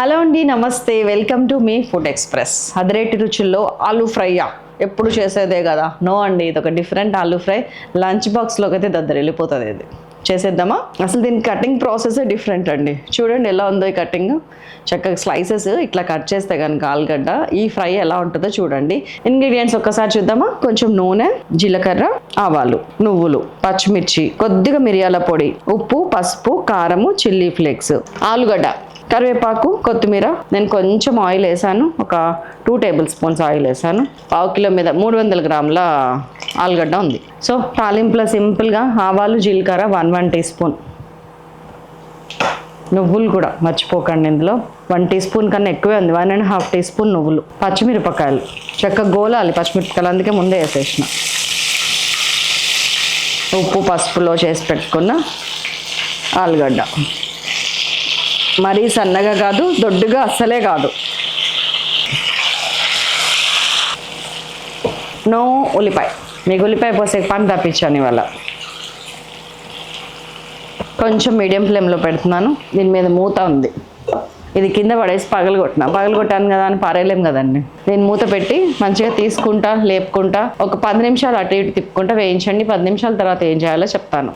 Hello అండి, నమస్తే. Welcome to మీ ఫుడ్ ఎక్స్ప్రెస్. అదిరేటి రుచుల్లో ఆలూ ఫ్రైయా ఎప్పుడు చేసేదే కదా? నో అండి, ఇది ఒక డిఫరెంట్ ఆలూ ఫ్రై. లంచ్ బాక్స్లోకి అయితే వెళ్ళిపోతుంది. ఇది చేసేద్దామా? అసలు దీని కటింగ్ ప్రాసెస్ డిఫరెంట్ అండి. చూడండి ఎలా ఉందో ఈ కటింగ్. చక్కగా స్లైసెస్ ఇట్లా కట్ చేస్తే కనుక ఆలుగడ్డ ఈ ఫ్రై ఎలా ఉంటుందో చూడండి. ఇంగ్రీడియంట్స్ ఒక్కసారి చూద్దామా? కొంచెం నూనె, జీలకర్ర, ఆవాలు, నువ్వులు, పచ్చిమిర్చి, కొద్దిగా మిరియాల పొడి, ఉప్పు, పసుపు, కారము, చిల్లీ ఫ్లేక్స్, ఆలుగడ్డ, కరివేపాకు, కొత్తిమీర. నేను కొంచెం ఆయిల్ వేసాను, ఒక 2 టేబుల్ స్పూన్స్ ఆయిల్ వేసాను. 1/2 కిలో మీద 300 గ్రాముల ఆలుగడ్డ ఉంది. సో తాలింపులో సింపుల్గా ఆవాలు, జీలకర్ర 1 టీ స్పూన్, నువ్వులు కూడా మర్చిపోకండి. ఇందులో 1 టీ స్పూన్ కన్నా ఎక్కువే ఉంది, 1.5 టీ స్పూన్ నువ్వులు, పచ్చిమిరపకాయలు చక్కగా గోలాలి పచ్చిమిరపకాయలు, అందుకే ముందే వేసేసిన. ఉప్పు, పసుపులో చేసి పెట్టుకున్న ఆలుగడ్డ. మరీ సన్నగా కాదు, దొడ్డుగా అస్సలే కాదు. నో ఉల్లిపాయ. మీకు ఉల్లిపాయ పోసే పని తప్పించాను ఇవాళ. కొంచెం మీడియం ఫ్లేమ్లో పెడుతున్నాను. దీని మీద మూత ఉంది. ఇది కింద పడేసి పగలగొట్టాను కదా అని పారేయలేం కదండి. నేను మూత పెట్టి మంచిగా తీసుకుంటా, లేపుకుంటా, ఒక 10 నిమిషాలు అటు ఇటు తిప్పుకుంటా వేయించండి. 10 నిమిషాల తర్వాత ఏం చేయాలో చెప్తాను.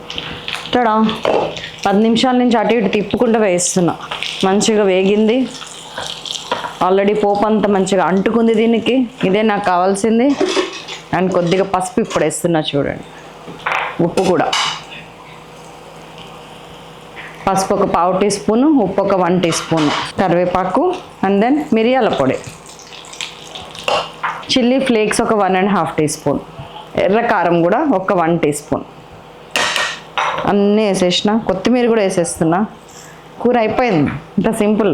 10 నిమిషాల నుంచి అటు ఇటు తిప్పుకుంటూ వేయిస్తున్నా. మంచిగా వేగింది. ఆల్రెడీ పోపు అంతా మంచిగా అంటుకుంది దీనికి. ఇదే నాకు కావాల్సింది. అండ్ కొద్దిగా పసుపు ఇప్పుడు వేస్తున్నా చూడండి. ఉప్పు కూడా, పసుపు ఒక 1/2 టీ స్పూను, ఉప్పు ఒక 1 టీ స్పూను, కరివేపాకు, అండ్ దెన్ మిరియాల పొడి, చిల్లీ ఫ్లేక్స్ ఒక 1.5 టీ స్పూన్, ఎర్ర కారం కూడా ఒక 1 టీ స్పూన్. అన్నీ వేసేసిన. కొత్తిమీర కూడా వేసేస్తున్నా. కూర అయిపోయింది. ఇంత సింపుల్,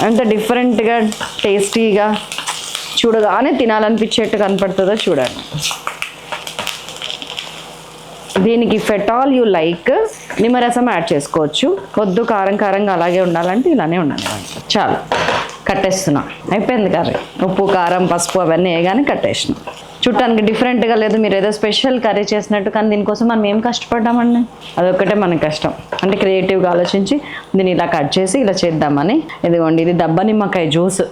అంత డిఫరెంట్గా, టేస్టీగా, చూడగానే తినాలనిపించేట్టు కనపడుతుందో చూడండి. దీనికి if at all you like నిమ్మరసం యాడ్ చేసుకోవచ్చు. వద్దు కారం కారంగా అలాగే ఉండాలంటే ఇలానే ఉండాలి. చాలు, కట్టేస్తున్నా. అయిపోయింది కర్రీ. ఉప్పు, కారం, పసుపు అవన్నీ వేయగానే కట్టేసిన. చుట్టానికి డిఫరెంట్గా లేదు, మీరు ఏదో స్పెషల్ కర్రీ చేసినట్టు. కానీ దీనికోసం మనం ఏం కష్టపడ్డామండి? అదొక్కటే మనకి కష్టం. అంటే క్రియేటివ్గా ఆలోచించి దీన్ని ఇలా కట్ చేసి ఇలా చేద్దామని. ఇదిగోండి, ఇది దబ్బ నిమ్మకాయ జ్యూస్.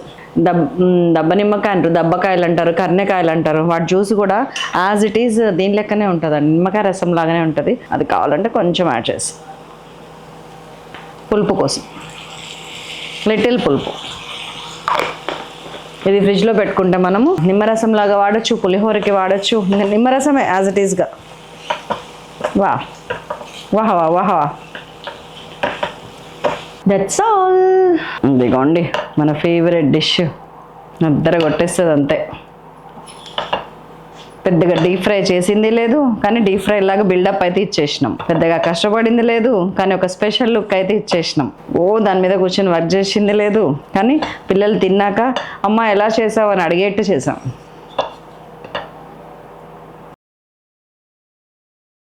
దబ్బ నిమ్మకాయ అంటారు, దబ్బకాయలు అంటారు, కర్నెకాయలు అంటారు. వాటి జ్యూస్ కూడా యాజ్ ఇట్ ఈజ్ దీని లెక్కనే ఉంటుందండి, నిమ్మకాయ రసం లాగానే ఉంటుంది. అది కావాలంటే కొంచెం యాడ్ చేసి, పులుపు కోసం లిటిల్ పులుపు. ఇది ఫ్రిడ్జ్లో పెట్టుకుంటే మనము నిమ్మరసం లాగా వాడచ్చు, పులిహోరకి వాడచ్చు. నిమ్మరసమే యాజ్ ఇట్ ఈస్గా. వాహ్ వాహ్ వాహ్. That's all. ఇదిగోండి మన ఫేవరెట్ డిష్. నిద్ర కొట్టేస్తుంది అంతే. పెద్దగా డీప్ ఫ్రై చేసింది లేదు, కానీ డీప్ ఫ్రై లాగా బిల్డప్ అయితే ఇచ్చేసినాం. పెద్దగా కష్టపడింది లేదు, కానీ ఒక స్పెషల్ లుక్ అయితే ఇచ్చేసినాం. దాని మీద కూర్చొని వర్క్ చేసింది లేదు, కానీ పిల్లలు తిన్నాక అమ్మ ఎలా చేసావు అని అడిగేట్టు చేసాం.